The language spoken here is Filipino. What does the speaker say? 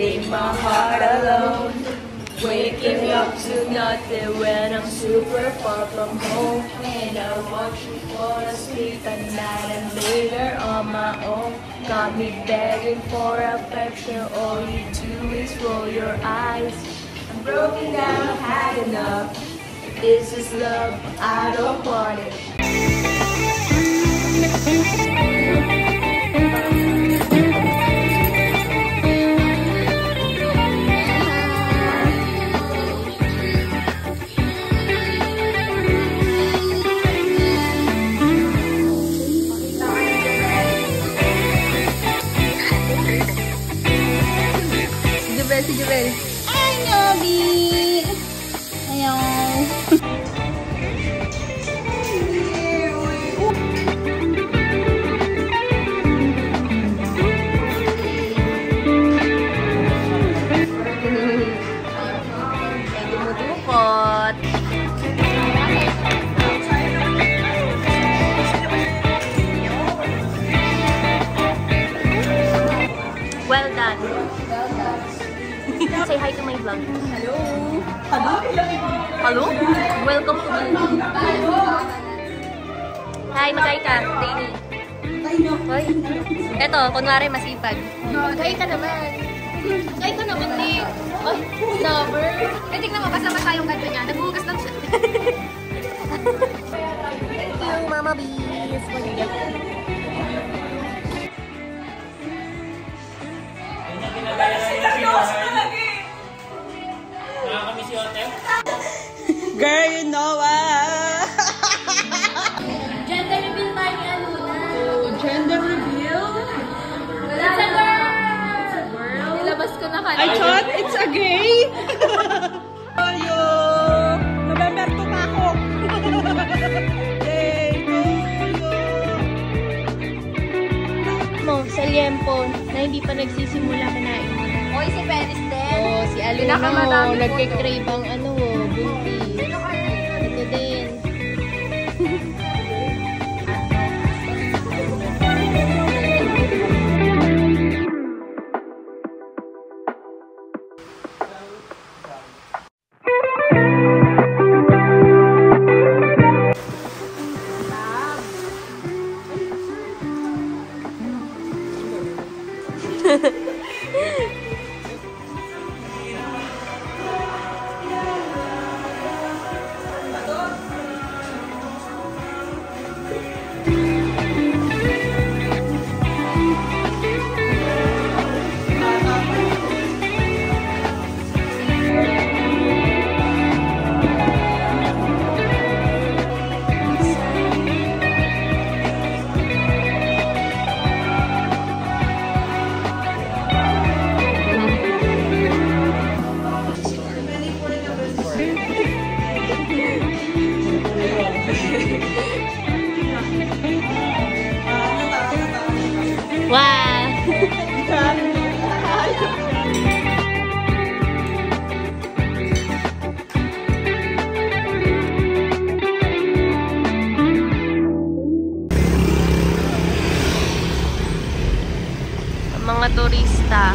Leave my heart alone, waking up to nothing when I'm super far from home. And I want you fall asleep at night and later on my own. Got me begging for affection, all you do is roll your eyes. I'm broken down, had enough. This is love, I don't want it. Sige, Bel. Ay, Nobi! Ayaw. Dumudukot. Well done. Say hi to my vlog. Hello! Hello? Welcome to my vlog. Hi, mag-hi ka. Daily. Hoy. Eto, kunwari masipag. Mag-hi ka naman. Mag-hi ka naman, Nick. Ay, lover. Eh, tignan mo, basta-basta yung ganto niya. Nagbuhugas lang siya. Thank you, Mama Bees. Girl, you know what? Gender reveal tayo ni Aluna. Gender reveal? It's a girl! Nilabas ko na kanina. I thought it's a gay. Ayo! November 2 pa ako. Yay! Mo, sa liempo na hindi pa nagsisimula kanain. Oy, si Peris din. Oh, si Aluna mo, nagkikrave ang buntis. Ito din. Wow! Mga turista.